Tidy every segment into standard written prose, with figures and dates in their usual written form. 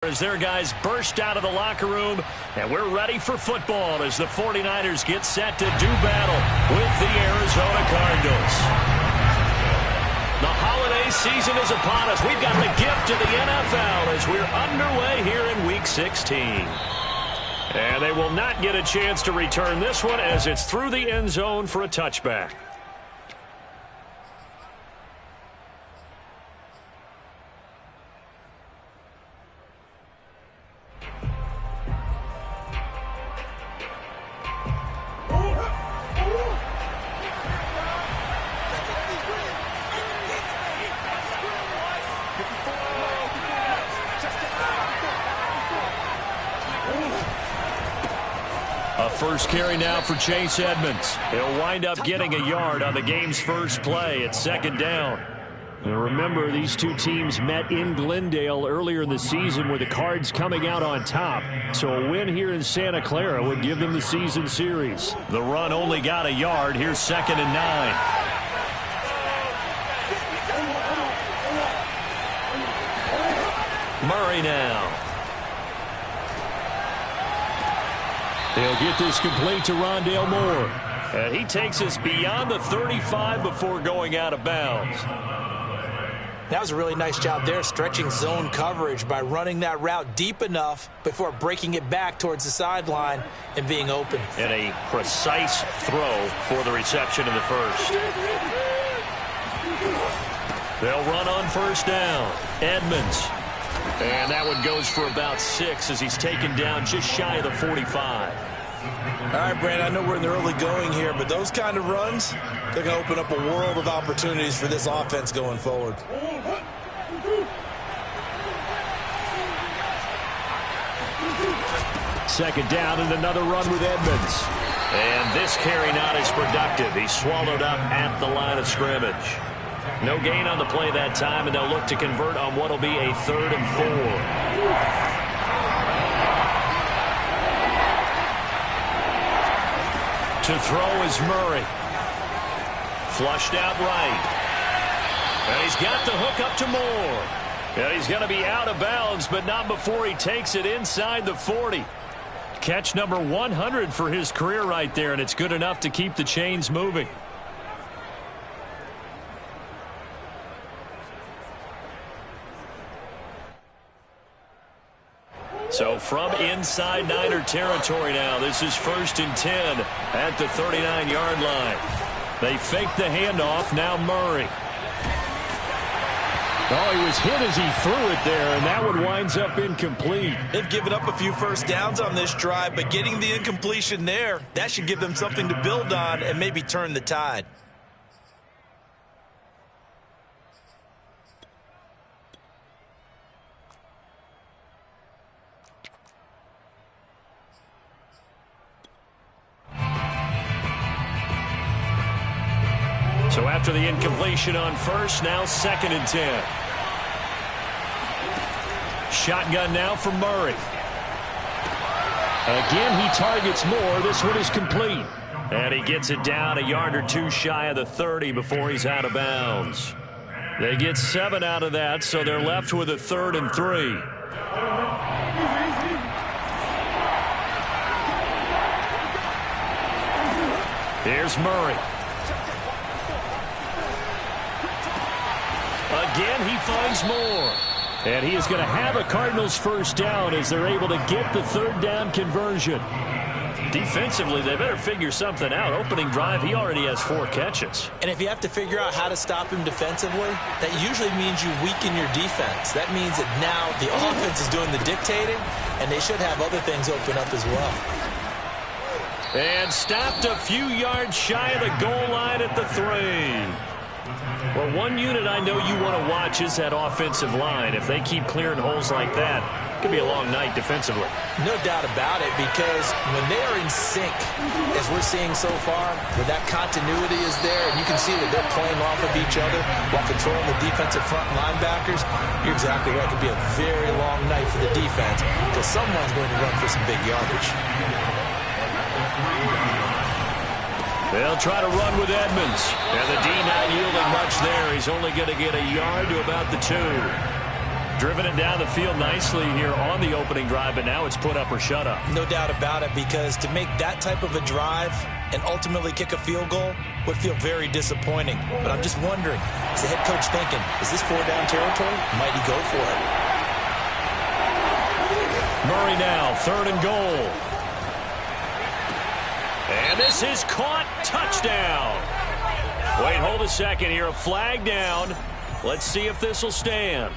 As their guys burst out of the locker room, and we're ready for football as the 49ers get set to do battle with the Arizona Cardinals. The holiday season is upon us. We've got the gift of the NFL as we're underway here in Week 16. And they will not get a chance to return this one as it's through the end zone for a touchback. First carry now for Chase Edmonds. He'll wind up getting a yard on the game's first play at second down. And remember, these two teams met in Glendale earlier in the season with the Cards coming out on top. So a win here in Santa Clara would give them the season series. The run only got a yard. Here's 2nd and 9. Murray now. He'll get this complete to Rondale Moore. And he takes us beyond the 35 before going out of bounds. That was a really nice job there, stretching zone coverage by running that route deep enough before breaking it back towards the sideline and being open. And a precise throw for the reception in the first. They'll run on first down. Edmonds. And that one goes for about 6 as he's taken down just shy of the 45. All right, Brandon, I know we're in the early going here, but those kind of runs, they're going to open up a world of opportunities for this offense going forward. Second down and another run with Edmonds. And this carry not as productive. He's swallowed up at the line of scrimmage. No gain on the play that time, and they'll look to convert on what will be a 3rd and 4. To throw is Murray. Flushed out right. And he's got the hook up to Moore. And he's going to be out of bounds, but not before he takes it inside the 40. Catch number 100 for his career right there, and it's good enough to keep the chains moving. So from inside Niner territory now, this is 1st and 10 at the 39-yard line. They fake the handoff, now Murray. Oh, he was hit as he threw it there, and that one winds up incomplete. They've given up a few first downs on this drive, but getting the incompletion there, that should give them something to build on and maybe turn the tide. So after the incompletion on first, now 2nd and 10. Shotgun now for Murray. Again, he targets Moore. This one is complete. And he gets it down a yard or 2 shy of the 30 before he's out of bounds. They get 7 out of that, so they're left with a 3rd and 3. Here's Murray. Again, he finds Moore. And he is going to have a Cardinals first down as they're able to get the 3rd down conversion. Defensively, they better figure something out. Opening drive, he already has 4 catches. And if you have to figure out how to stop him defensively, that usually means you weaken your defense. That means that now the offense is doing the dictating, and they should have other things open up as well. And stopped a few yards shy of the goal line at the 3. Well, one unit I know you want to watch is that offensive line. If they keep clearing holes like that, it could be a long night defensively. No doubt about it, because when they are in sync, as we're seeing so far, where that continuity is there, and you can see that they're playing off of each other while controlling the defensive front linebackers, you're exactly right. It could be a very long night for the defense because someone's going to run for some big yardage. They'll try to run with Edmonds. And the D not yielding much there. He's only going to get a yard to about the 2. driven it down the field nicely here on the opening drive, but now it's put up or shut up. No doubt about it, because to make that type of a drive and ultimately kick a field goal would feel very disappointing. But I'm just wondering, is the head coach thinking, is this 4-down territory? Might he go for it? Murray now, 3rd and goal. And this is caught. Touchdown. Wait, hold a second here. A flag down. Let's see if this will stand.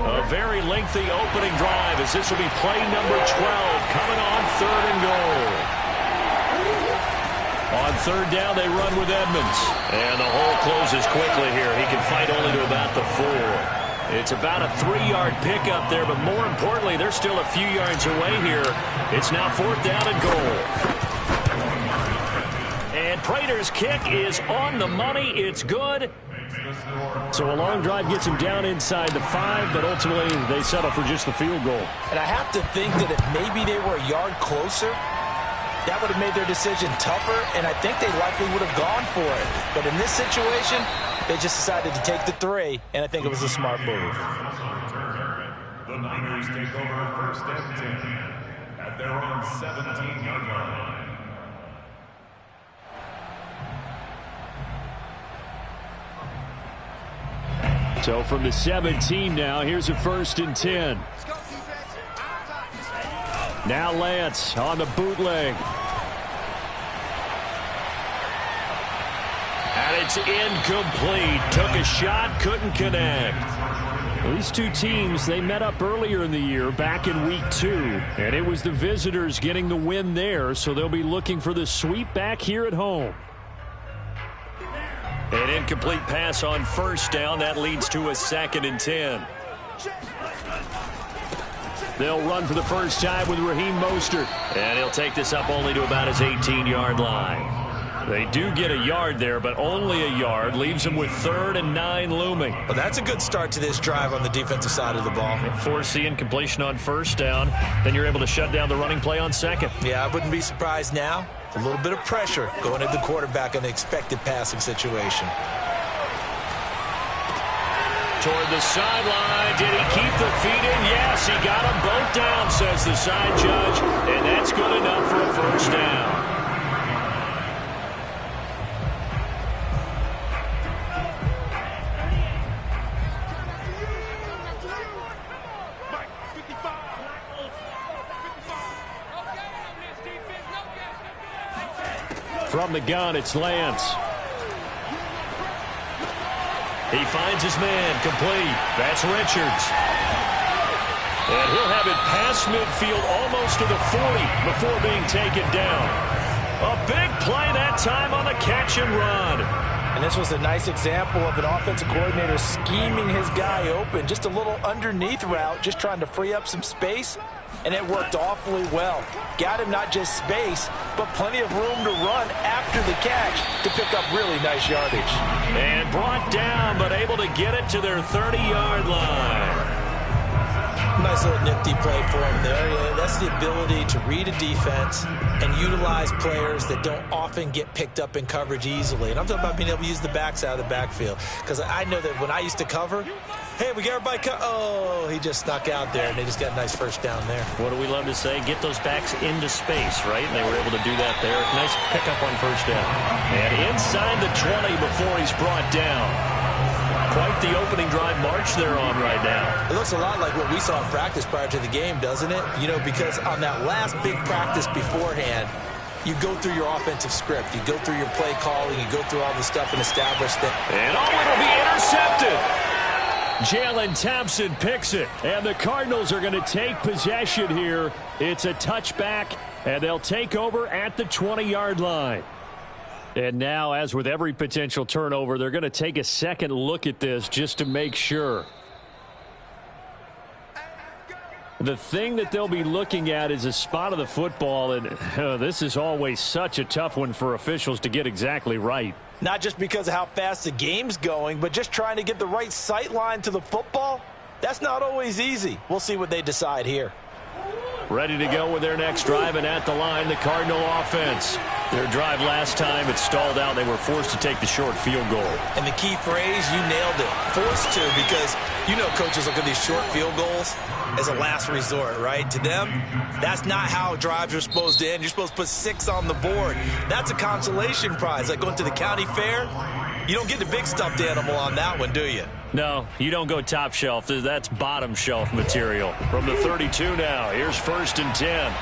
A very lengthy opening drive, as this will be play number 12 coming on 3rd and goal. On 3rd down, they run with Edmonds. And the hole closes quickly here. He can fight only to about the 4. It's about a 3-yard pickup there, but more importantly, they're still a few yards away here. It's now 4th down and goal. And Prater's kick is on the money. It's good. So a long drive gets him down inside the 5, but ultimately they settle for just the field goal. And I have to think that if maybe they were a yard closer, that would have made their decision tougher, and I think they likely would have gone for it. But in this situation, they just decided to take the 3, and I think it was a smart move. The Niners take over 1st and 10 at their own 17-yard line. So from the 17 now, here's a 1st and 10. Now Lance on the bootleg. And it's incomplete. Took a shot, couldn't connect. Well, these two teams, they met up earlier in the year, back in week 2. And it was the visitors getting the win there, so they'll be looking for the sweep back here at home. An incomplete pass on 1st down. That leads to a 2nd and 10. They'll run for the first time with Raheem Mostert. And he'll take this up only to about his 18-yard line. They do get a yard there, but only a yard. Leaves them with 3rd and 9 looming. Well, that's a good start to this drive on the defensive side of the ball. Force the incompletion on 1st down. Then you're able to shut down the running play on 2nd. Yeah, I wouldn't be surprised now. A little bit of pressure going at the quarterback in the expected passing situation. Toward the sideline. Did he keep the feet in? Yes, he got them both down, says the side judge. And that's good enough for a 1st down. From the gun, it's Lance. He finds his man, complete. That's Richards. And he'll have it past midfield, almost to the 40, before being taken down. A big play that time on the catch and run. And this was a nice example of an offensive coordinator scheming his guy open. Just a little underneath route, just trying to free up some space. And it worked awfully well. Got him not just space, but plenty of room to run after the catch to pick up really nice yardage. And brought down, but able to get it to their 30-yard line. Nice little nifty play for him there. Yeah, that's the ability to read a defense and utilize players that don't often get picked up in coverage easily. And I'm talking about being able to use the backs out of the backfield. Because I know that when I used to cover, hey, we got everybody oh, he just snuck out there, and they just got a nice 1st down there. What do we love to say? Get those backs into space, right? And they were able to do that there. Nice pickup on 1st down. And inside the 20 before he's brought down. Quite the opening drive march they're on right now. It looks a lot like what we saw in practice prior to the game, doesn't it? You know, because on that last big practice beforehand, you go through your offensive script. You go through your play calling. You go through all the stuff and establish that. And it'll be intercepted. Jalen Thompson picks it. And the Cardinals are going to take possession here. It's a touchback, and they'll take over at the 20-yard line. And now, as with every potential turnover, they're going to take a second look at this just to make sure. The thing that they'll be looking at is a spot of the football, and this is always such a tough one for officials to get exactly right. Not just because of how fast the game's going, but just trying to get the right sight line to the football. That's not always easy. We'll see what they decide here. Ready to go with their next drive, and at the line, the Cardinal offense. Their drive last time, it stalled out. They were forced to take the short field goal. And the key phrase, you nailed it. Forced to, because you know coaches look at these short field goals as a last resort, right? To them, that's not how drives are supposed to end. You're supposed to put 6 on the board. That's a consolation prize. Like going to the county fair, you don't get the big stuffed animal on that one, do you? No, you don't go top shelf. That's bottom shelf material. From the 32 now, here's 1st and 10.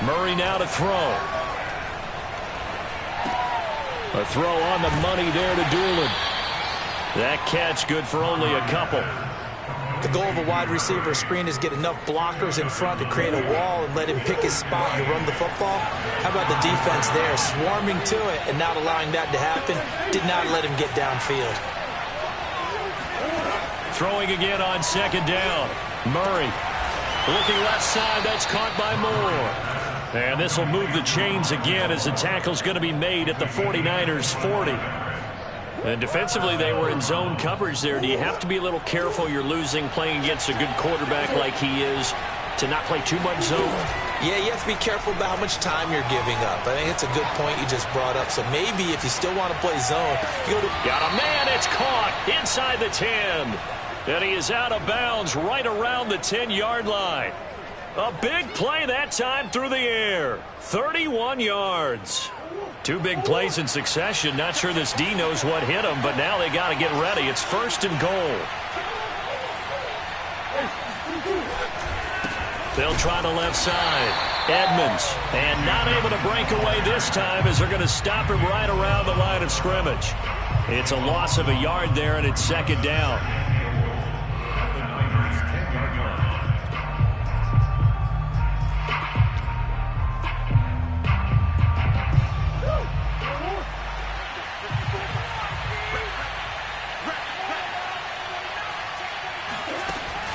Murray now to throw. A throw on the money there to Doolin. That catch good for only a couple. The goal of a wide receiver screen is get enough blockers in front to create a wall and let him pick his spot to run the football. How about the defense there, swarming to it and not allowing that to happen? Did not let him get downfield. Throwing again on 2nd down. Murray looking left side. That's caught by Moore. And this will move the chains again as the tackle's going to be made at the 49ers 40. And defensively, they were in zone coverage there. Do you have to be a little careful? You're losing playing against a good quarterback like he is to not play too much zone? Yeah, you have to be careful about how much time you're giving up. I think it's a good point you just brought up. So maybe if you still want to play zone, you go to... Got a man. It's caught inside the 10. And he is out of bounds right around the 10-yard line. A big play that time through the air. 31 yards. 2 big plays in succession. Not sure this D knows what hit him, but now they got to get ready. It's 1st and goal. They'll try the left side. Edmonds, and not able to break away this time as they're going to stop him right around the line of scrimmage. It's a loss of a yard there, and it's 2nd down.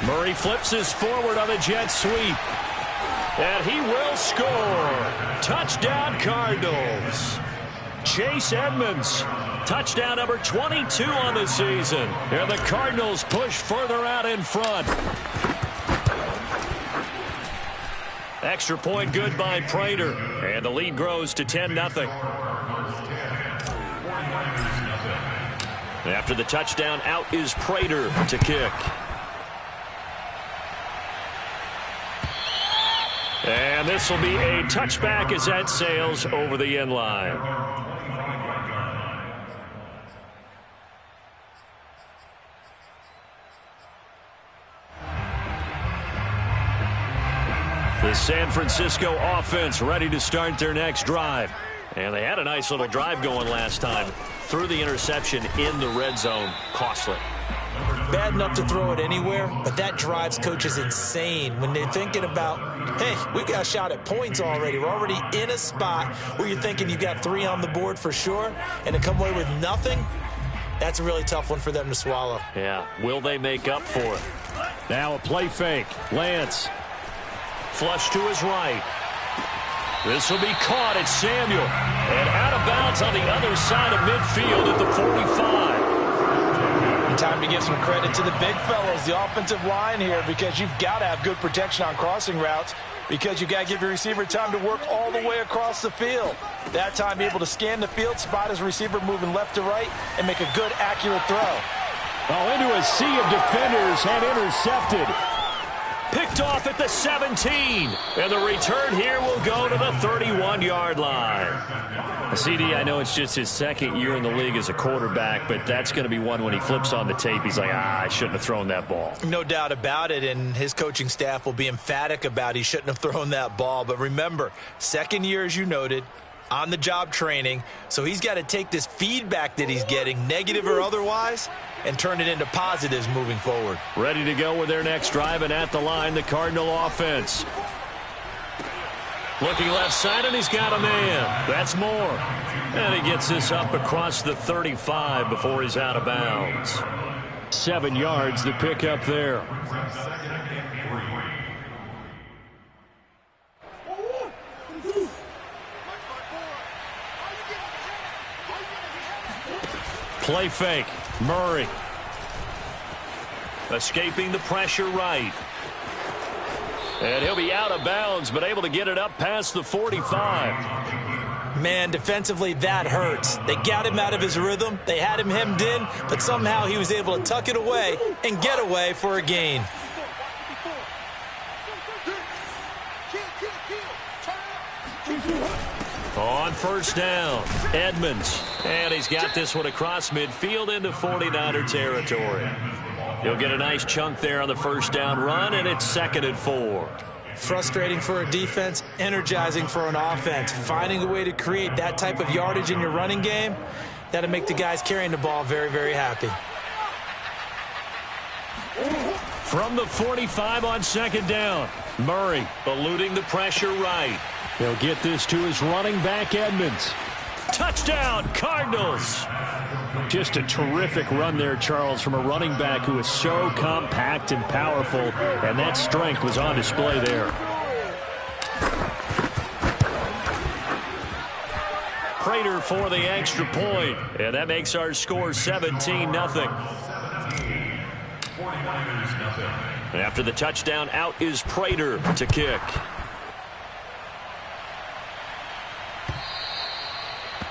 Murray flips his forward on a jet sweep. And he will score. Touchdown Cardinals. Chase Edmonds. Touchdown number 22 on the season. And the Cardinals push further out in front. Extra point good by Prater. And the lead grows to 10-0. After the touchdown, out is Prater to kick. And this will be a touchback as that sails over the end line. The San Francisco offense ready to start their next drive. And they had a nice little drive going last time. Threw the interception in the red zone. Costly. Bad enough to throw it anywhere, but that drives coaches insane when they're thinking about, hey, we got a shot at points already. We're already in a spot where you're thinking you got 3 on the board for sure, and to come away with nothing, that's a really tough one for them to swallow. Yeah, will they make up for it? Now a play fake. Lance. Flush to his right. This will be caught at Samuel. And out of bounds on the other side of midfield at the 45. Time to give some credit to the big fellows, the offensive line here, because you've got to have good protection on crossing routes because you've got to give your receiver time to work all the way across the field. That time able to scan the field, spot his receiver moving left to right, and make a good, accurate throw. Oh, into a sea of defenders and intercepted. Picked off at the 17. And the return here will go to the 31-yard line. CD, I know it's just his 2nd year in the league as a quarterback, but that's going to be one when he flips on the tape. He's like, I shouldn't have thrown that ball. No doubt about it, and his coaching staff will be emphatic about he shouldn't have thrown that ball. But remember, 2nd year, as you noted, on-the-job training, so he's got to take this feedback that he's getting, negative or otherwise, and turn it into positives moving forward. Ready to go with their next drive, and at the line, the Cardinal offense. Looking left side, and he's got a man. That's Moore. And he gets this up across the 35 before he's out of bounds. 7 yards, the pickup there. Play fake. Murray. Escaping the pressure right. And he'll be out of bounds, but able to get it up past the 45. Man, defensively, that hurts. They got him out of his rhythm. They had him hemmed in, but somehow he was able to tuck it away and get away for a gain. On first down, Edmonds. And he's got this one across midfield into 49er territory. He'll get a nice chunk there on the first down run, and it's 2nd and 4. Frustrating for a defense, energizing for an offense. Finding a way to create that type of yardage in your running game, that'll make the guys carrying the ball very, very happy. From the 45 on 2nd down, Murray eluding the pressure right. He'll get this to his running back, Edmonds. Touchdown, Cardinals! Just a terrific run there, Charles, from a running back who is so compact and powerful, and that strength was on display there. Prater for the extra point, and that makes our score 17-0. After the touchdown, out is Prater to kick.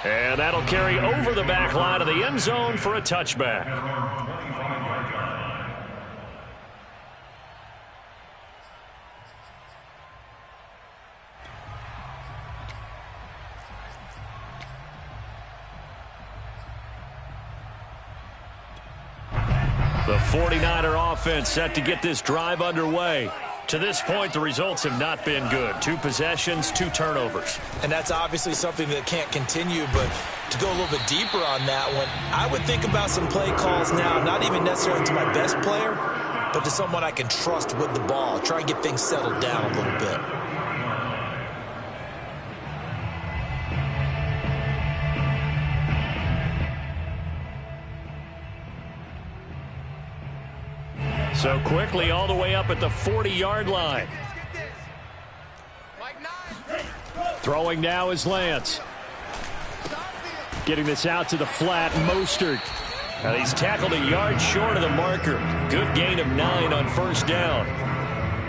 And that'll carry over the back line of the end zone for a touchback. The 49er offense set to get this drive underway. To this point, the results have not been good. 2 possessions, 2 turnovers. And that's obviously something that can't continue, but to go a little bit deeper on that one, I would think about some play calls now, not even necessarily to my best player, but to someone I can trust with the ball. Try and get things settled down a little bit. So quickly all the way up at the 40-yard line. Throwing now is Lance. Getting this out to the flat, Mostert. Now he's tackled a yard short of the marker. Good gain of 9 on first down.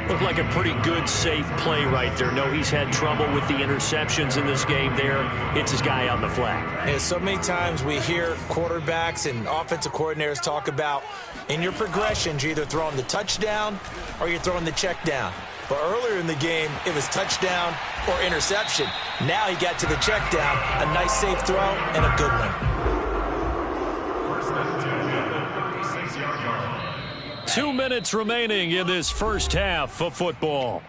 Looked like a pretty good, safe play right there. No, he's had trouble with the interceptions in this game there. Hits his guy on the flat. Yeah, so many times we hear quarterbacks and offensive coordinators talk about in your progressions, you're either throwing the touchdown or you're throwing the check down. But earlier in the game, it was touchdown or interception. Now he got to the check down, a nice safe throw, and a good one. 2 minutes remaining in this first half of football.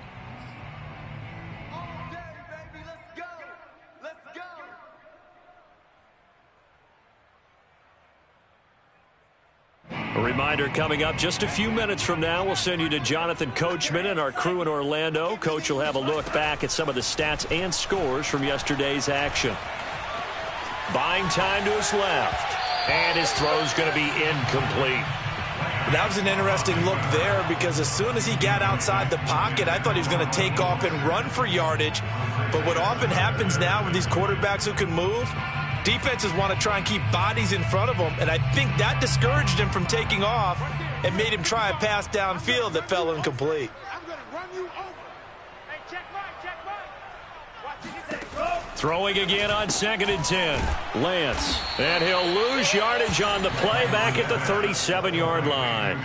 A reminder coming up just a few minutes from now, we'll send you to Jonathan Coachman and our crew in Orlando. Coach will have a look back at some of the stats and scores from yesterday's action. Buying time to his left, and his throw's going to be incomplete. That was an interesting look there because as soon as he got outside the pocket, I thought he was going to take off and run for yardage. But what often happens now with these quarterbacks who can move, defenses want to try and keep bodies in front of them, and I think that discouraged him from taking off and made him try a pass downfield that fell incomplete. Throwing again on 2nd and 10. Lance. And he'll lose yardage on the play back at the 37-yard line.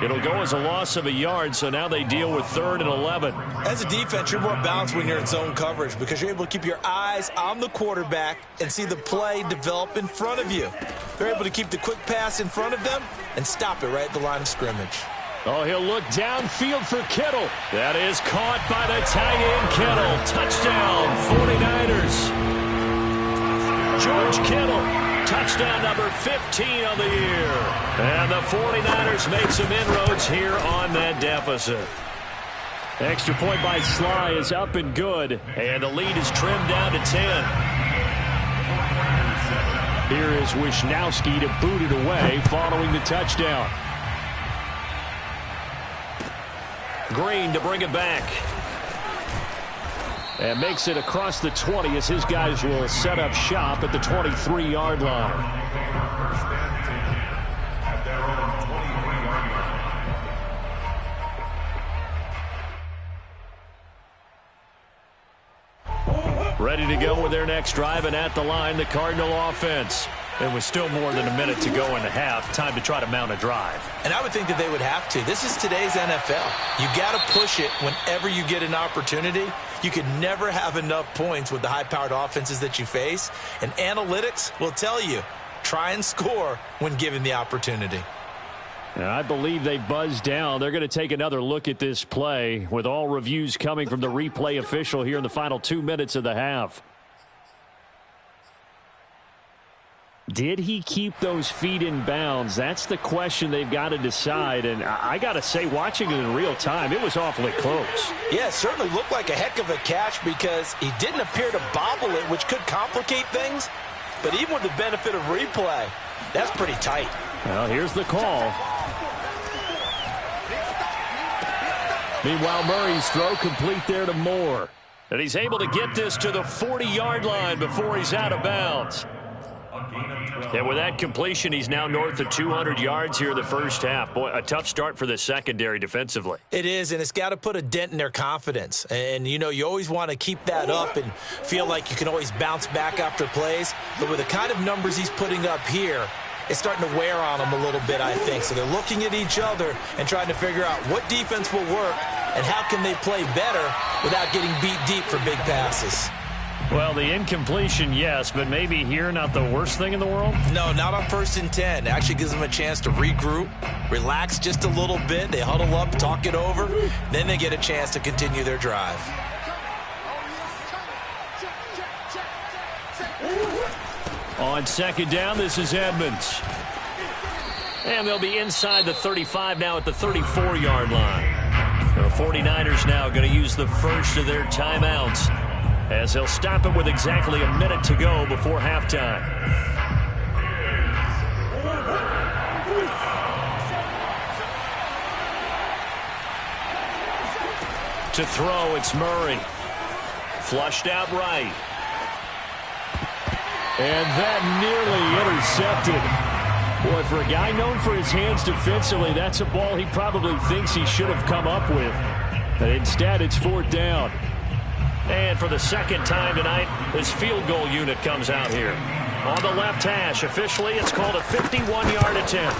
It'll go as a loss of a yard, so now they deal with 3rd and 11. As a defense, you're more balanced when you're in zone coverage because you're able to keep your eyes on the quarterback and see the play develop in front of you. They're able to keep the quick pass in front of them and stop it right at the line of scrimmage. Oh, he'll look downfield for Kittle. That is caught by the tight end, Kittle. Touchdown, 49ers. George Kittle, touchdown number 15 on the year. And the 49ers make some inroads here on that deficit. Extra point by Sly is up and good. And the lead is trimmed down to 10. Here is Wisnowski to boot it away following the touchdown. Green to bring it back. And makes it across the 20 as his guys will set up shop at the 23-yard line. Ready to go with their next drive, and at the line, the Cardinal offense. It was still more than a minute to go in the half. Time to try to mount a drive. And I would think that they would have to. This is today's NFL. You got to push it whenever you get an opportunity. You can never have enough points with the high-powered offenses that you face. And analytics will tell you, try and score when given the opportunity. And I believe they buzzed down. They're going to take another look at this play with all reviews coming from the replay official here in the final 2 minutes of the half. Did he keep those feet in bounds? That's the question they've got to decide. And I got to say, watching it in real time, it was awfully close. Yeah, it certainly looked like a heck of a catch because he didn't appear to bobble it, which could complicate things. But even with the benefit of replay, that's pretty tight. Well, here's the call. Meanwhile, Murray's throw complete there to Moore. And he's able to get this to the 40-yard line before he's out of bounds. And with that completion, he's now north of 200 yards here in the first half. Boy, a tough start for the secondary defensively. It is, and it's got to put a dent in their confidence. And, you know, you always want to keep that up and feel like you can always bounce back after plays. But with the kind of numbers he's putting up here, it's starting to wear on them a little bit, I think. So they're looking at each other and trying to figure out what defense will work and how can they play better without getting beat deep for big passes. Well, the incompletion, yes, but maybe here not the worst thing in the world? No, not on 1st and 10. It actually gives them a chance to regroup, relax just a little bit. They huddle up, talk it over. Then they get a chance to continue their drive. On 2nd down, this is Edmonds. And they'll be inside the 35 now at the 34-yard line. The 49ers now going to use the first of their timeouts, as they'll stop it with exactly a minute to go before halftime. To throw, it's Murray. Flushed out right. And that nearly intercepted. Boy, for a guy known for his hands defensively, that's a ball he probably thinks he should have come up with. But instead, it's 4th down. And for the second time tonight, this field goal unit comes out here. On the left hash, officially, it's called a 51-yard attempt.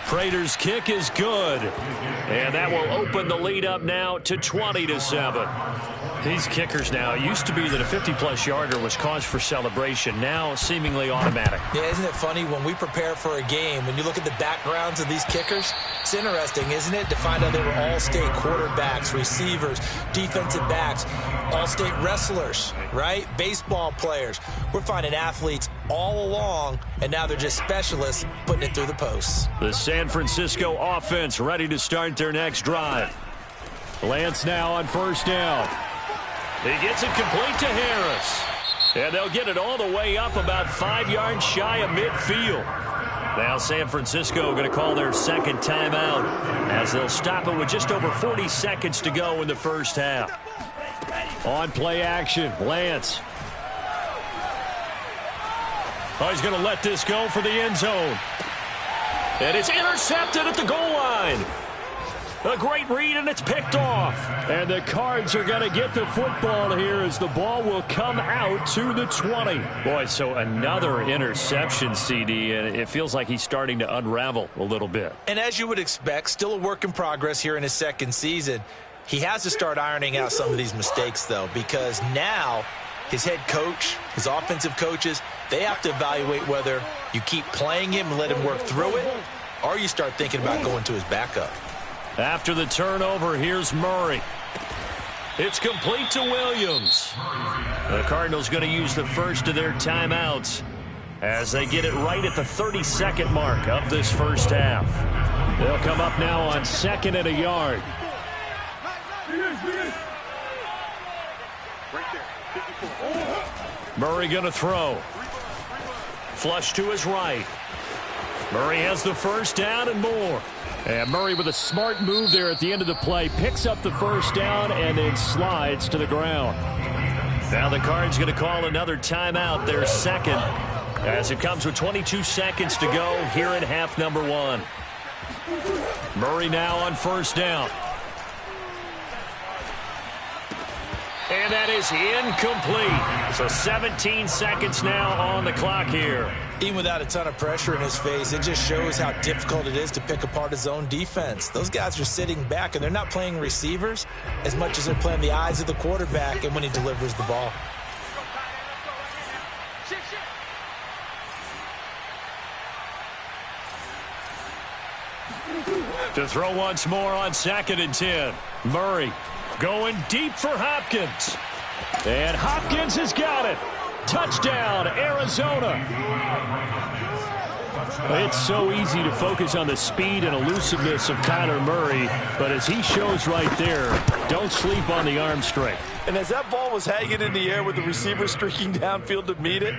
Prater's kick is good. And that will open the lead up now to 20-7. These kickers now, it used to be that a 50-plus yarder was cause for celebration. Now, seemingly automatic. Yeah, isn't it funny when we prepare for a game, when you look at the backgrounds of these kickers, it's interesting, isn't it, to find out they were all-state quarterbacks, receivers, defensive backs, all-state wrestlers, right? Baseball players. We're finding athletes all along, and now they're just specialists putting it through the posts. The San Francisco offense ready to start their next drive. Lance now on 1st down. He gets it complete to Harris. And they'll get it all the way up about 5 yards shy of midfield. Now San Francisco going to call their second timeout as they'll stop it with just over 40 seconds to go in the first half. On play action, Lance. Oh, he's going to let this go for the end zone. And it's intercepted at the goal line. A great read, and it's picked off. And the Cards are going to get the football here as the ball will come out to the 20. Boy, so another interception, CD, and it feels like he's starting to unravel a little bit. And as you would expect, still a work in progress here in his second season. He has to start ironing out some of these mistakes, though, because now his head coach, his offensive coaches, they have to evaluate whether you keep playing him and let him work through it, or you start thinking about going to his backup. After the turnover, here's Murray. It's complete to Williams. The Cardinals going to use the first of their timeouts as they get it right at the 32nd mark of this first half. They'll come up now on 2nd and a yard. Murray going to throw. Flush to his right. Murray has the first down and more. And Murray with a smart move there at the end of the play. Picks up the first down and then slides to the ground. Now the Cards going to call another timeout, their second, as it comes with 22 seconds to go here in half number 1. Murray now on 1st down. And that is incomplete. So 17 seconds now on the clock here. Even without a ton of pressure in his face, it just shows how difficult it is to pick apart his own defense. Those guys are sitting back, and they're not playing receivers as much as they're playing the eyes of the quarterback and when he delivers the ball. To throw once more on 2nd and 10. Murray going deep for Hopkins. And Hopkins has got it. Touchdown, Arizona. It's so easy to focus on the speed and elusiveness of Kyler Murray, but as he shows right there, don't sleep on the arm strength. And as that ball was hanging in the air with the receiver streaking downfield to meet it,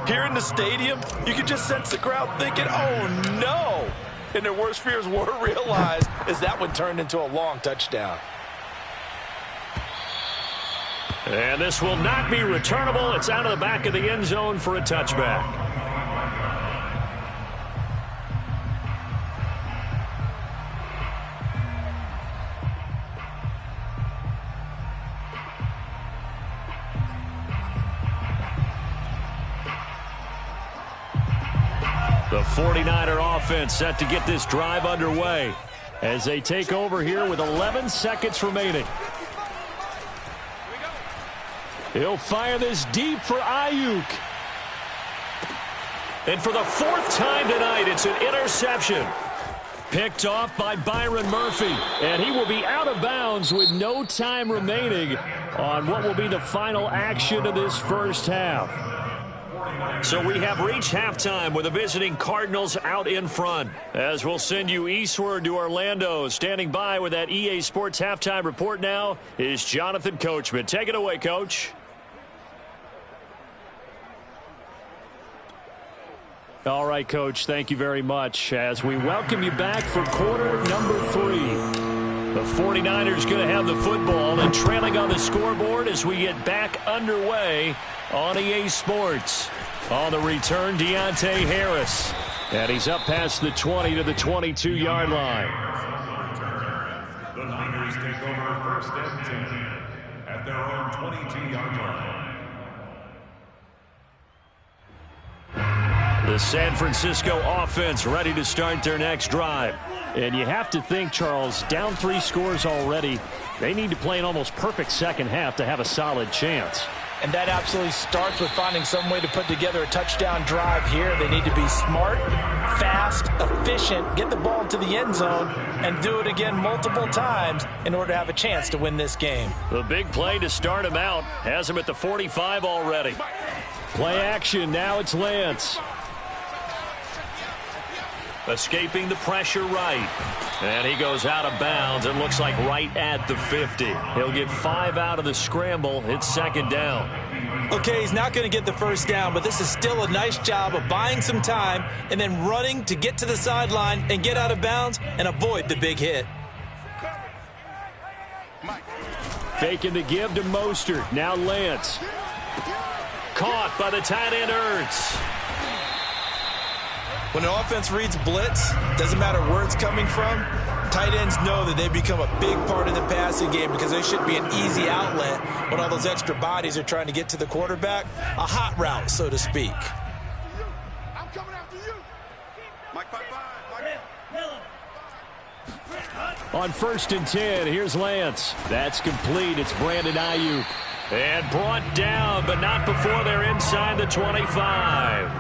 here in the stadium, you could just sense the crowd thinking, oh no! And their worst fears were realized as that one turned into a long touchdown. And this will not be returnable. It's out of the back of the end zone for a touchback. The 49er offense set to get this drive underway as they take over here with 11 seconds remaining. He'll fire this deep for Ayuk. And for the 4th time tonight, it's an interception. Picked off by Byron Murphy. And he will be out of bounds with no time remaining on what will be the final action of this first half. So we have reached halftime with the visiting Cardinals out in front. As we'll send you eastward to Orlando. Standing by with that EA Sports halftime report now is Jonathan Coachman. Take it away, Coach. All right, Coach, thank you very much as we welcome you back for quarter number 3. The 49ers going to have the football and trailing on the scoreboard as we get back underway on EA Sports. On the return, Deontay Harris. And he's up past the 20 to the 22-yard line. The Niners take over 1st and 10 at their own 22-yard line. The San Francisco offense ready to start their next drive. And you have to think, Charles, down 3 scores already. They need to play an almost perfect second half to have a solid chance. And that absolutely starts with finding some way to put together a touchdown drive here. They need to be smart, fast, efficient, get the ball to the end zone, and do it again multiple times in order to have a chance to win this game. The big play to start him out has him at the 45 already. Play action, now it's Lance. Escaping the pressure right. And he goes out of bounds. It looks like right at the 50. He'll get 5 out of the scramble. It's 2nd down. Okay, he's not going to get the first down, but this is still a nice job of buying some time and then running to get to the sideline and get out of bounds and avoid the big hit. Faking the give to Mostert. Now Lance. Caught by the tight end Ertz. When an offense reads blitz, doesn't matter where it's coming from, tight ends know that they become a big part of the passing game because they should be an easy outlet when all those extra bodies are trying to get to the quarterback. A hot route, so to speak. I'm coming after you. On 1st and 10, here's Lance. That's complete. It's Brandon Ayuk. And brought down, but not before they're inside the 25.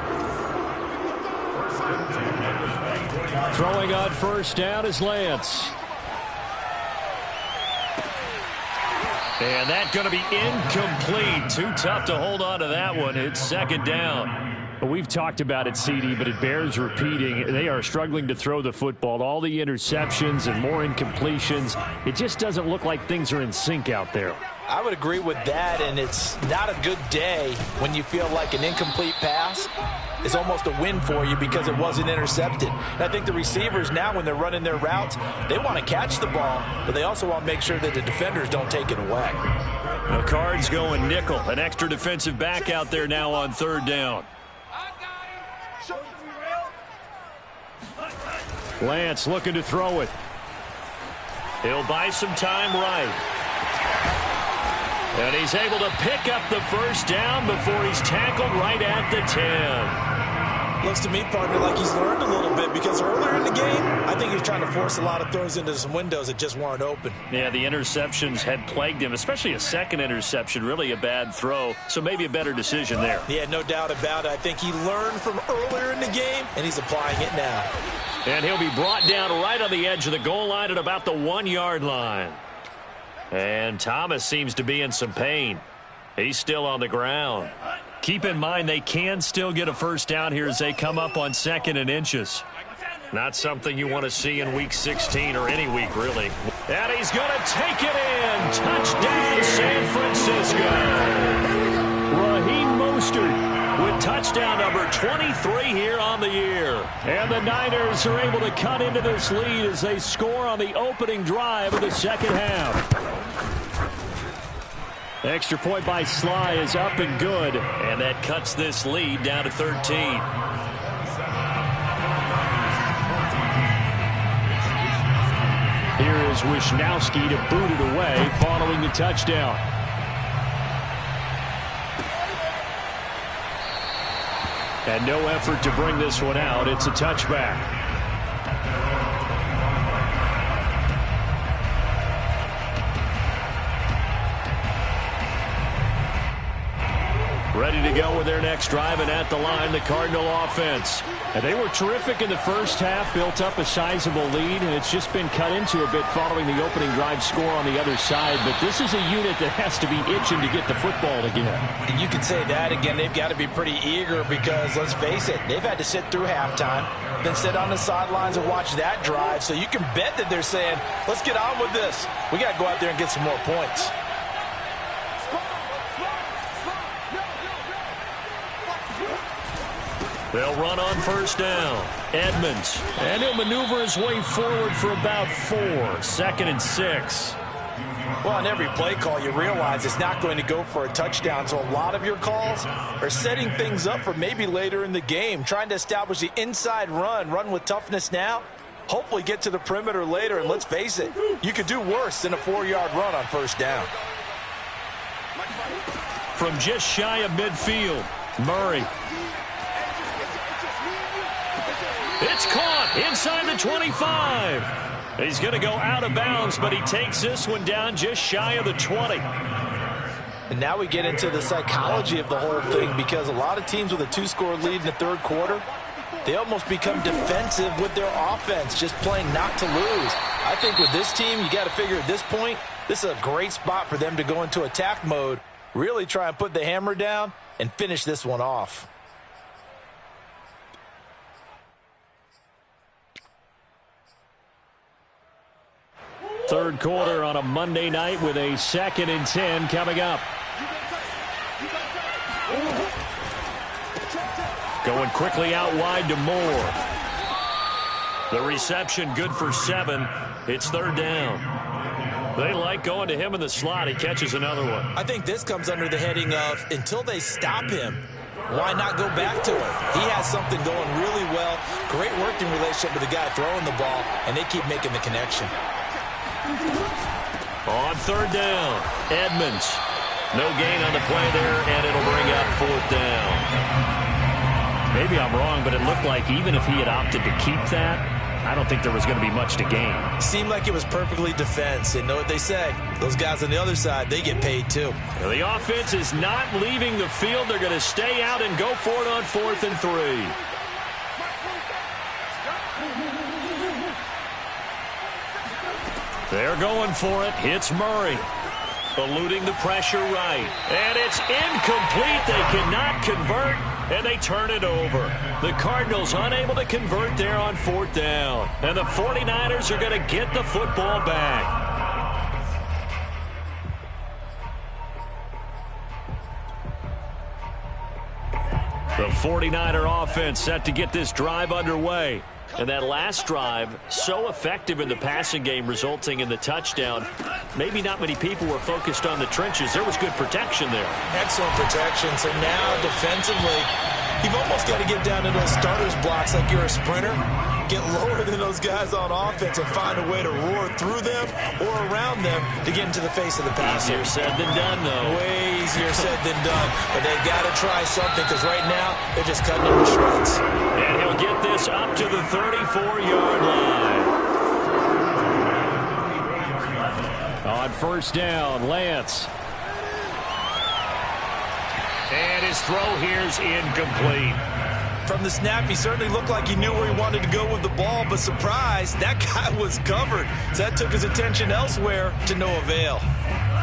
Throwing on 1st down is Lance. And that's going to be incomplete. Too tough to hold on to that one. It's 2nd down. We've talked about it, CD, but it bears repeating. They are struggling to throw the football. All the interceptions and more incompletions. It just doesn't look like things are in sync out there. I would agree with that, and it's not a good day when you feel like an incomplete pass is almost a win for you because it wasn't intercepted. And I think the receivers now, when they're running their routes, they want to catch the ball, but they also want to make sure that the defenders don't take it away. The Cards going nickel. An extra defensive back out there now on 3rd down. Lance looking to throw it. He'll buy some time right. And he's able to pick up the first down before he's tackled right at the 10. Looks to me, partner, like he's learned a little bit because earlier in the game, I think he was trying to force a lot of throws into some windows that just weren't open. Yeah, the interceptions had plagued him, especially a second interception, really a bad throw. So maybe a better decision there. Yeah, no doubt about it. I think he learned from earlier in the game, and he's applying it now. And he'll be brought down right on the edge of the goal line at about the 1-yard line. And Thomas seems to be in some pain. He's still on the ground. Keep in mind they can still get a first down here as they come up on 2nd and inches. Not something you want to see in Week 16 or any week, really. And he's going to take it in. Touchdown, San Francisco. Raheem Mostert with touchdown number 23 here on the year. And the Niners are able to cut into this lead as they score on the opening drive of the second half. Extra point by Sly is up and good, and that cuts this lead down to 13. Here is Wisnowski to boot it away following the touchdown. And no effort to bring this one out. It's a touchback. Ready to go with their next drive, and at the line, the Cardinal offense. And they were terrific in the first half, built up a sizable lead, and it's just been cut into a bit following the opening drive score on the other side. But this is a unit that has to be itching to get the football again. And you can say that again. They've got to be pretty eager because, let's face it, they've had to sit through halftime, then sit on the sidelines and watch that drive. So you can bet that they're saying, let's get on with this. We got to go out there and get some more points. They'll run on first down. Edmonds. And he'll maneuver his way forward for about 4. 2nd and 6. Well, on every play call, you realize it's not going to go for a touchdown. So a lot of your calls are setting things up for maybe later in the game, trying to establish the inside run with toughness now, hopefully get to the perimeter later. And let's face it, you could do worse than a 4-yard run on first down. From just shy of midfield, Murray. It's caught inside the 25. He's going to go out of bounds, but he takes this one down just shy of the 20. And now we get into the psychology of the whole thing, because a lot of teams with a 2-score lead in the third quarter, they almost become defensive with their offense, just playing not to lose. I think with this team, you got to figure at this point, this is a great spot for them to go into attack mode, really try and put the hammer down and finish this one off. Third quarter on a Monday night with a 2nd and 10 coming up. Going quickly out wide to Moore. The reception good for 7. It's third down. They like going to him in the slot. He catches another one. I think this comes under the heading of until they stop him, why not go back to him? He has something going really well. Great working relationship with the guy throwing the ball, and they keep making the connection. On third down, Edmonds. No gain on the play there, and it'll bring up 4th down. Maybe I'm wrong, but it looked like even if he had opted to keep that, I don't think there was going to be much to gain. Seemed like it was perfectly defense. And know what they say? Those guys on the other side, they get paid too. Now, the offense is not leaving the field. They're going to stay out and go for it on 4th and 3. They're going for it. It's Murray. Eluding the pressure right. And it's incomplete. They cannot convert, and they turn it over. The Cardinals unable to convert there on 4th down. And the 49ers are going to get the football back. The 49er offense set to get this drive underway. And that last drive, so effective in the passing game, resulting in the touchdown. Maybe not many people were focused on the trenches. There was good protection there. Excellent protection. So now defensively, you've almost got to get down to those starters blocks like you're a sprinter. get lower than those guys on offense and find a way to roar through them or around them to get into the face of the passer. Easier said than done, though. Way easier said than done. But they've got to try something because right now they're just cutting him to shreds. And he'll get this up to the 34-yard line. On first down, Lance. And his throw here's incomplete. From the snap, he certainly looked like he knew where he wanted to go with the ball, but surprise, that guy was covered. So that took his attention elsewhere to no avail.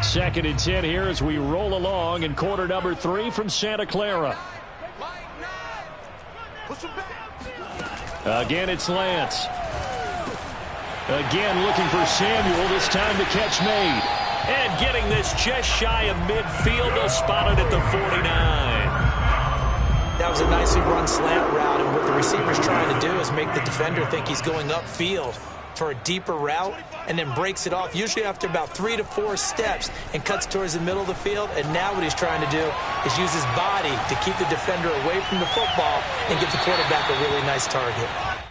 2nd and 10 here as we roll along in quarter number 3 from Santa Clara. Again, it's Lance. Again, looking for Samuel. This time the catch made. And getting this just shy of midfield. They'll spot it at the 49. That was a nicely run slant route, and what the receiver's trying to do is make the defender think he's going upfield for a deeper route and then breaks it off, usually after about 3 to 4 steps, and cuts towards the middle of the field. And now what he's trying to do is use his body to keep the defender away from the football and give the quarterback a really nice target.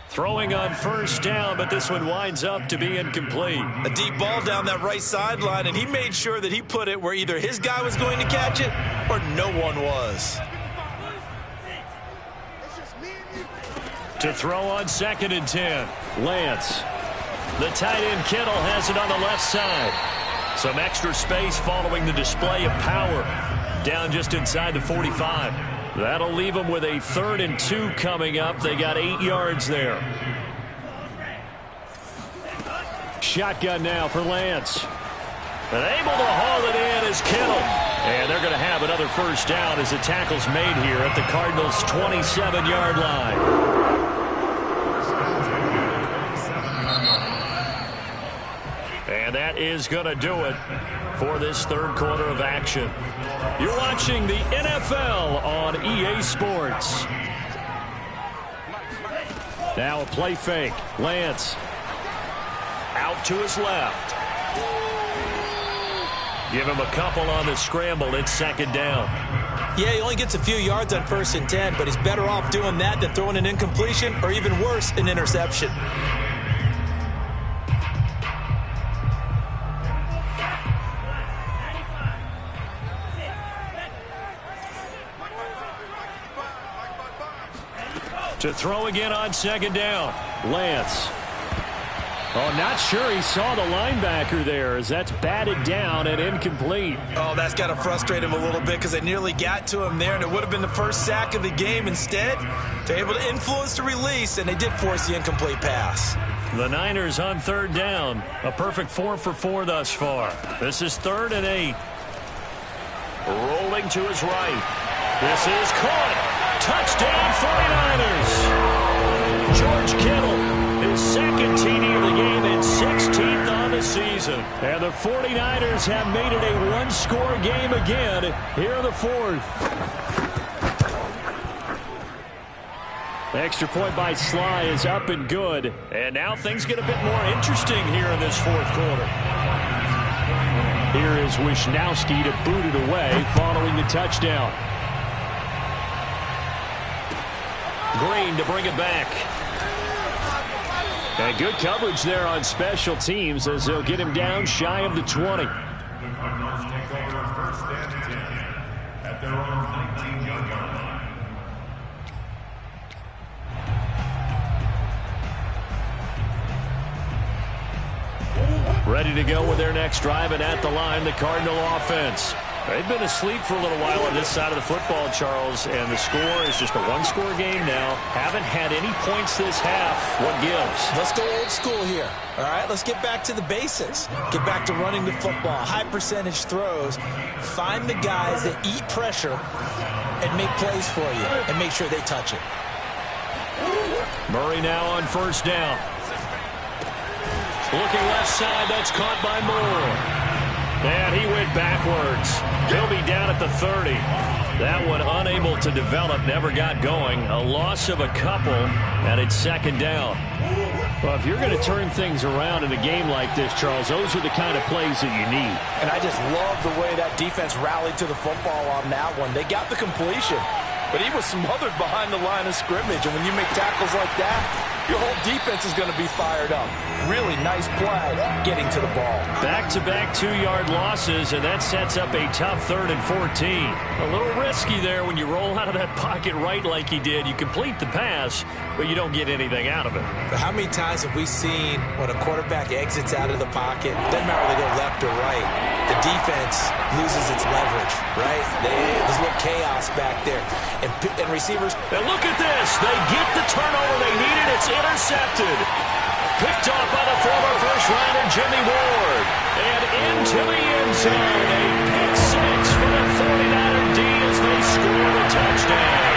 Throwing on first down, but this one winds up to be incomplete. A deep ball down that right sideline, and he made sure that he put it where either his guy was going to catch it or no one was. To throw on 2nd and 10, Lance. The tight end Kittle has it on the left side. Some extra space following the display of power. Down just inside the 45. That'll leave them with a 3rd and 2 coming up. They got 8 yards there. Shotgun now for Lance. And able to haul it in is Kittle. And they're going to have another first down as the tackle's made here at the Cardinals' 27-yard line. And that is going to do it for this 3rd quarter of action. You're watching the NFL on EA Sports. Now a play fake. Lance. Out to his left. Give him a couple on the scramble. It's 2nd down. Yeah, he only gets a few yards on 1st and 10, but he's better off doing that than throwing an incompletion or even worse, an interception. To throw again on 2nd down. Lance. Oh, not sure he saw the linebacker there as that's batted down and incomplete. Oh, that's got to frustrate him a little bit because they nearly got to him there, and it would have been the first sack of the game. Instead, they're able to influence the release, and they did force the incomplete pass. The Niners on 3rd down. A perfect 4 for 4 thus far. This is 3rd and 8. Rolling to his right. This is caught. Touchdown 49ers. George Kittle, his 2nd TD of the game and 16th on the season. And the 49ers have made it a one-score game again here in the 4th. Extra point by Sly is up and good. And now things get a bit more interesting here in this 4th quarter. Here is Wisnowski to boot it away following the touchdown. Green to bring it back. And good coverage there on special teams as they'll get him down shy of the 20. The Cardinals take over 1st and 10 at their own 19-yard line. Ready to go with their next drive, and at the line, the Cardinal offense. They've been asleep for a little while on this side of the football, Charles, and the score is just a one-score game now. Haven't had any points this half. What gives? Let's go old school here. All right, let's get back to the basics. Get back to running the football, high-percentage throws. Find the guys that eat pressure and make plays for you and make sure they touch it. Murray now on 1st down. Looking left side, that's caught by Moore. And he went backwards. He'll be down at the 30. That one unable to develop, never got going. A loss of a couple, and it's 2nd down. Well, if you're going to turn things around in a game like this, Charles, those are the kind of plays that you need. And I just love the way that defense rallied to the football on that one. They got the completion, but he was smothered behind the line of scrimmage. And when you make tackles like that, your whole defense is going to be fired up. Really nice play getting to the ball. Back-to-back 2-yard losses, and that sets up a tough 3rd and 14. A little risky there when you roll out of that pocket right like he did. You complete the pass, but you don't get anything out of it. But how many times have we seen when a quarterback exits out of the pocket, doesn't matter whether they go left or right, the defense loses its leverage, right? There's a little chaos back there. And receivers... And look at this. They get the turnover they needed. It's intercepted. Picked off by the former first-rounder Jimmy Ward. And into the end zone. A pick six for the 49er D as they score the touchdown.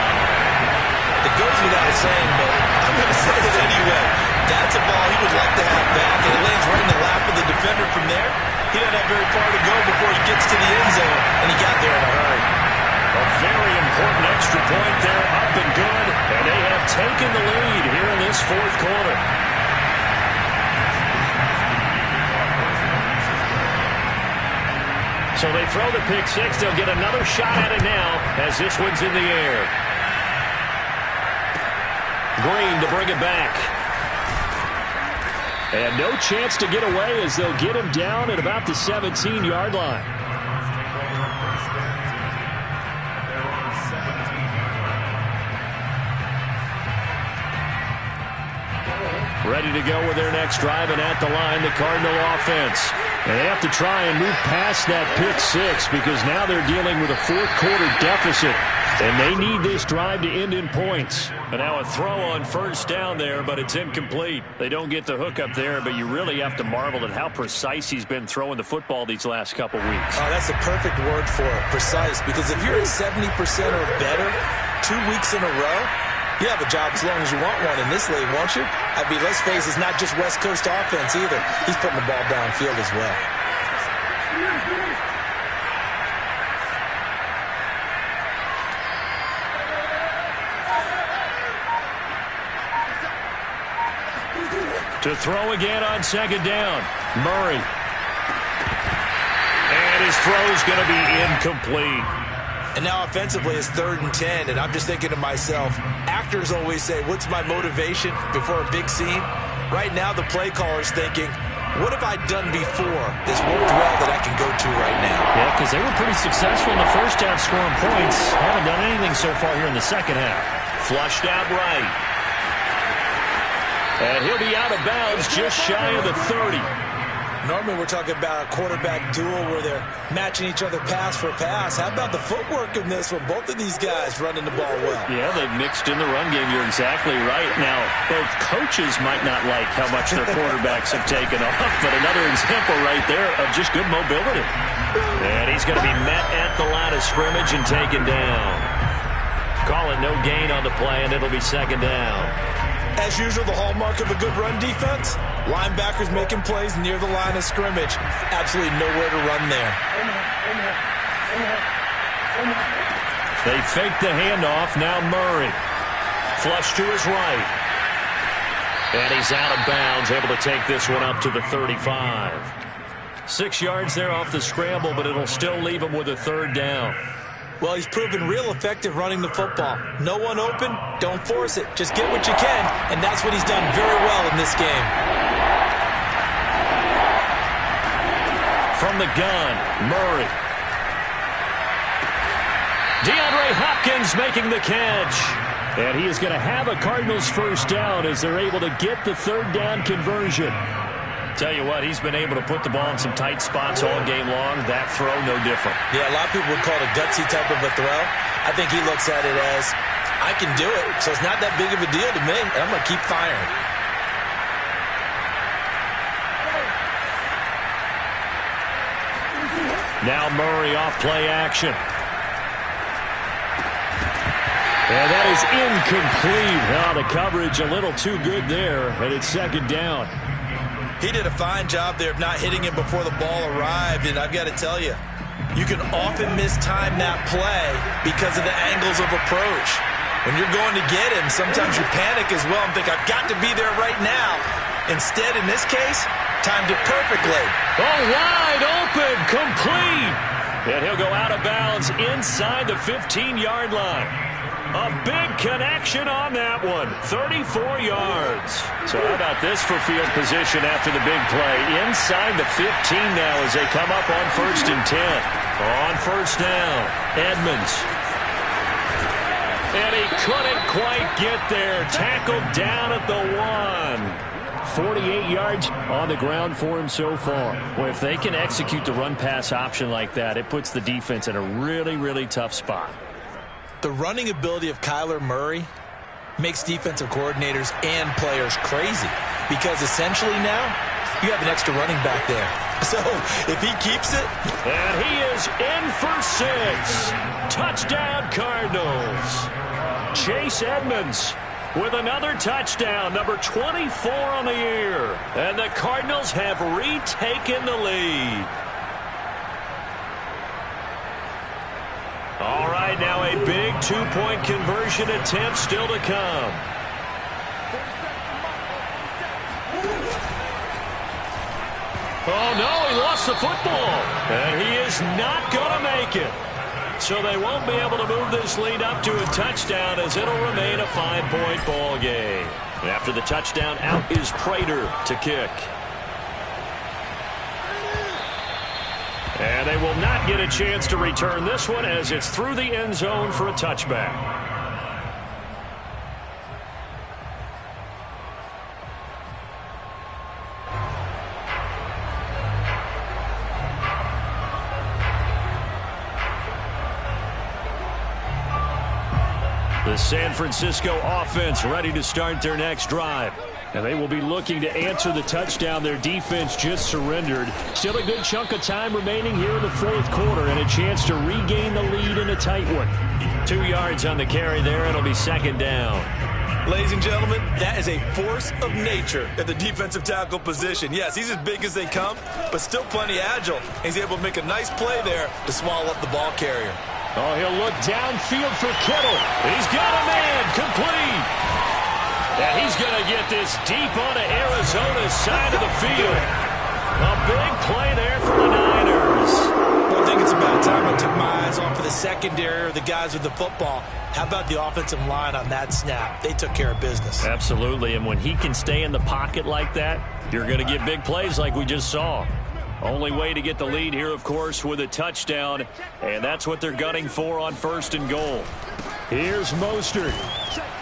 It goes without saying, but I'm going to say it anyway. That's a ball he would like to have back, and it lands right in the lap of the defender from there. He doesn't have very far to go before he gets to the end zone, and he got there in a hurry. A very important extra point there, up and good, and they have taken the lead here in this 4th quarter. So they throw the pick six. They'll get another shot at it now as this one's in the air. Green to bring it back. And no chance to get away as they'll get him down at about the 17-yard line. Ready to go with their next drive, and at the line, the Cardinal offense. And they have to try and move past that pick six because now they're dealing with a 4th quarter deficit. And they need this drive to end in points. And now a throw on 1st down there, but it's incomplete. They don't get the hook up there, but you really have to marvel at how precise he's been throwing the football these last couple weeks. Oh, that's a perfect word for it, precise. Because if you're at 70% or better 2 weeks in a row, you have a job as long as you want one in this league, won't you? I mean, let's face it, it's not just West Coast offense either. He's putting the ball downfield as well. To throw again on 2nd down. Murray. And his throw's going to be incomplete. And now offensively it's 3rd and 10, and I'm just thinking to myself, actors always say, what's my motivation before a big scene? Right now the play caller's thinking, what have I done before that's worked well that I can go to right now? Yeah, because they were pretty successful in the first half scoring points. Haven't done anything so far here in the second half. Flushed out right. And he'll be out of bounds just shy of the 30. Normally we're talking about a quarterback duel where they're matching each other pass for pass. How about the footwork in this one? Both of these guys running the ball well. Yeah, they've mixed in the run game. You're exactly right. Now, both coaches might not like how much their quarterbacks have taken off, but another example right there of just good mobility. And he's going to be met at the line of scrimmage and taken down. Call it no gain on the play, and it'll be 2nd down. As usual, the hallmark of a good run defense, linebackers making plays near the line of scrimmage. Absolutely nowhere to run there. They fake the handoff. Now Murray. Flush to his right. And he's out of bounds, able to take this one up to the 35. 6 yards there off the scramble, but it'll still leave him with a 3rd down. Well, he's proven real effective running the football. No one open, don't force it. Just get what you can, and that's what he's done very well in this game. From the gun, Murray. DeAndre Hopkins making the catch. And he is going to have a Cardinals 1st down as they're able to get the 3rd down conversion. Tell you what, he's been able to put the ball in some tight spots all game long. That throw, no different. Yeah, a lot of people would call it a gutsy type of a throw. I think he looks at it as, I can do it, so it's not that big of a deal to me, and I'm going to keep firing. Now Murray off play action. And that is incomplete. Now the coverage a little too good there, and it's 2nd down. He did a fine job there of not hitting him before the ball arrived, and I've got to tell you, you can often mistime that play because of the angles of approach. When you're going to get him, sometimes you panic as well and think, I've got to be there right now. Instead, in this case, timed it perfectly. Oh, wide open, complete. And he'll go out of bounds inside the 15-yard line. A big connection on that one. 34 yards. So how about this for field position after the big play? Inside the 15 now as they come up on 1st and 10. On 1st down, Edmonds. And he couldn't quite get there. Tackled down at the 1. 48 yards on the ground for him so far. Well, if they can execute the run-pass option like that, it puts the defense in a really, really tough spot. The running ability of Kyler Murray makes defensive coordinators and players crazy because essentially now you have an extra running back there. So if he keeps it. And he is in for 6. Touchdown Cardinals. Chase Edmonds with another touchdown, number 24 on the year. And the Cardinals have retaken the lead. All right, now a big 2-point conversion attempt still to come. Oh, no, he lost the football. And he is not going to make it. So they won't be able to move this lead up to a touchdown as it'll remain a 5-point ball game. And after the touchdown, out is Prater to kick. And they will not get a chance to return this one as it's through the end zone for a touchback. The San Francisco offense ready to start their next drive. And they will be looking to answer the touchdown their defense just surrendered. Still a good chunk of time remaining here in the 4th quarter and a chance to regain the lead in a tight one. 2 yards on the carry there. It'll be 2nd down. Ladies and gentlemen, that is a force of nature at the defensive tackle position. Yes, he's as big as they come, but still plenty agile. He's able to make a nice play there to swallow up the ball carrier. Oh, he'll look downfield for Kittle. He's got a man complete. And he's going to get this deep onto Arizona's side of the field. A big play there for the Niners. Well, I think it's about time I took my eyes off of the secondary or the guys with the football. How about the offensive line on that snap? They took care of business. Absolutely, and when he can stay in the pocket like that, you're going to get big plays like we just saw. Only way to get the lead here, of course, with a touchdown, and that's what they're gunning for on 1st and goal. Here's Mostert,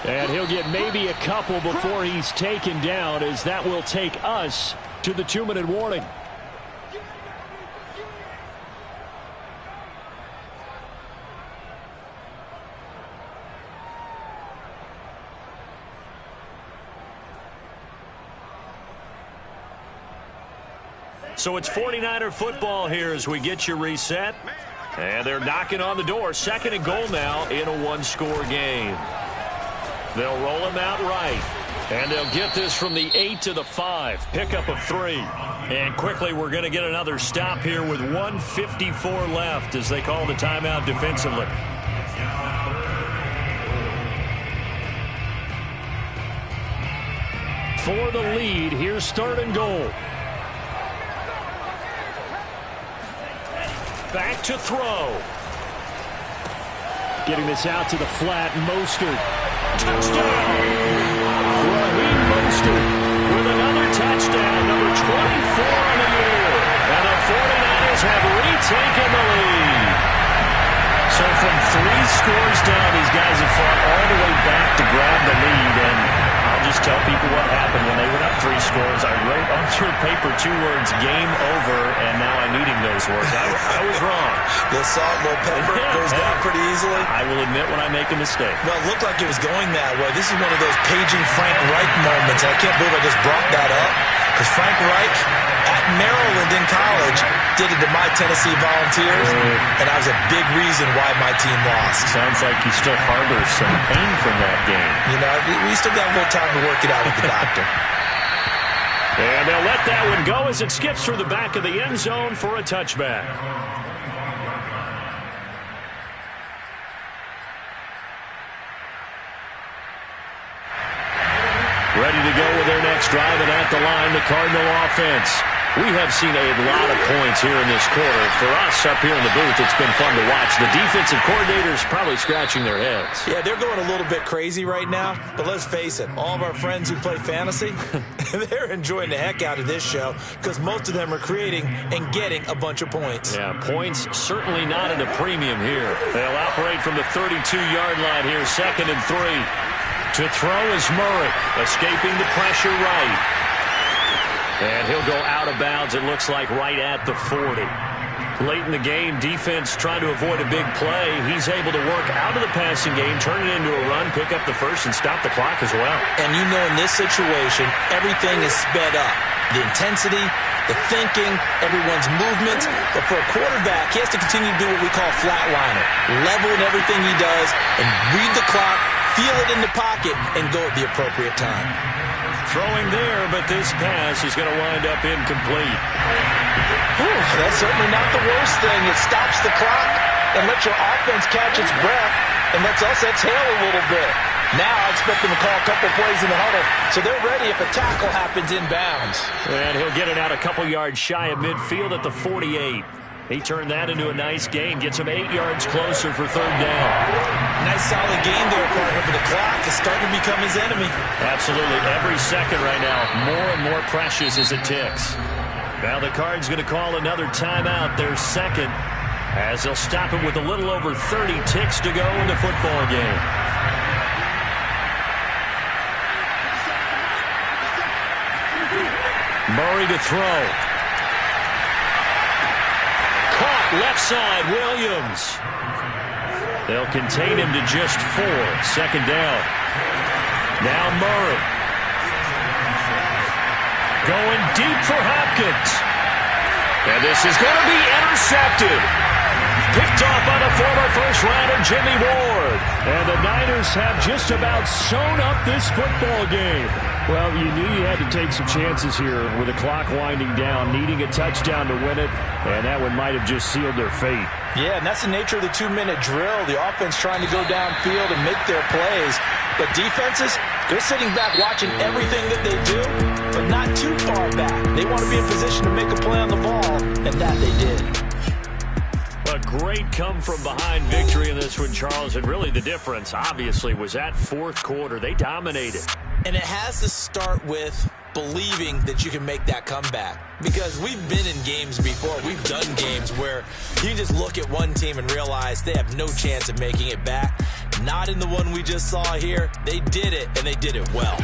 and he'll get maybe a couple before he's taken down, as that will take us to the 2-minute warning. So it's 49er football here as we get you reset. And they're knocking on the door. 2nd and goal now in a 1-score game. They'll roll him out right. And they'll get this from the 8 to the 5. Pickup of 3. And quickly we're going to get another stop here with 1:54 left as they call the timeout defensively. For the lead, here's 3rd and goal. Back to throw. Getting this out to the flat, Mostert. Touchdown! Raheem Mostert with another touchdown, number 24 on the year. And the 49ers have retaken the lead. So from 3 scores down, these guys have fought all the way back to grab the lead. And I'll just tell people what happened when they went up 3 scores. I wrote on your paper 2 words, game over, and now I'm eating those words. I was wrong. Little salt, little pepper, goes down pretty easily. I will admit when I make a mistake. Well, it looked like it was going that way. This is one of those paging Frank Reich moments, and I can't believe I just brought that up. Because Frank Reich, at Maryland in college, did it to my Tennessee Volunteers, and that was a big reason why my team lost. Sounds like you still harbor some pain from that game. You know, we still got a little time to work it out with the doctor. And they'll let that one go as it skips through the back of the end zone for a touchback. Ready to go with their next drive, and at the line, the Cardinal offense. We have seen a lot of points here in this quarter. For us up here in the booth, it's been fun to watch. The defensive coordinators probably scratching their heads. Yeah, they're going a little bit crazy right now, but let's face it, all of our friends who play fantasy, they're enjoying the heck out of this show because most of them are creating and getting a bunch of points. Yeah, points certainly not at a premium here. They'll operate from the 32-yard line here, 2nd and 3. To throw is Murray, escaping the pressure right. And he'll go out of bounds, it looks like, right at the 40. Late in the game, defense trying to avoid a big play. He's able to work out of the passing game, turn it into a run, pick up the first, and stop the clock as well. And you know in this situation, everything is sped up. The intensity, the thinking, everyone's movement. But for a quarterback, he has to continue to do what we call flatliner. Level in everything he does and read the clock, feel it in the pocket, and go at the appropriate time. Throwing there, but this pass is going to wind up incomplete. Whew, that's certainly not the worst thing. It stops the clock and lets your offense catch its breath and lets us exhale a little bit. Now I expect them to call a couple plays in the huddle, so they're ready if a tackle happens inbounds. And he'll get it out a couple yards shy of midfield at the 48. He turned that into a nice gain, gets him 8 yards closer for 3rd down. Nice solid gain there, partner, for the clock is starting to become his enemy. Absolutely. Every second right now, more and more precious as it ticks. Now the Cards going to call another timeout, their 2nd, as they'll stop it with a little over 30 ticks to go in the football game. Murray to throw. Left side, Williams. They'll contain him to just 4. 2nd down. Now Murray. Going deep for Hopkins. And this is going to be intercepted. Picked off by the former first-rounder Jimmy Ward. And the Niners have just about sewn up this football game. Well, you knew you had to take some chances here with the clock winding down, needing a touchdown to win it, and that one might have just sealed their fate. Yeah, and that's the nature of the 2-minute drill. The offense trying to go downfield and make their plays. But defenses, they're sitting back watching everything that they do, but not too far back. They want to be in position to make a play on the ball, and that they did. A great come-from-behind victory in this one, Charles, and really the difference, obviously, was that 4th quarter. They dominated. And it has to start with believing that you can make that comeback. Because we've been in games before. We've done games where you just look at one team and realize they have no chance of making it back. Not in the one we just saw here. They did it, and they did it well.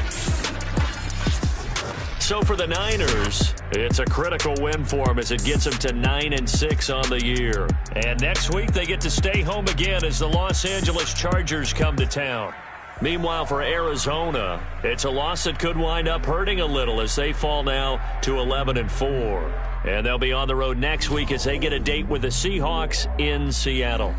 So for the Niners, it's a critical win for them as it gets them to 9-6 on the year. And next week they get to stay home again as the Los Angeles Chargers come to town. Meanwhile, for Arizona, it's a loss that could wind up hurting a little as they fall now to 11-4. And they'll be on the road next week as they get a date with the Seahawks in Seattle.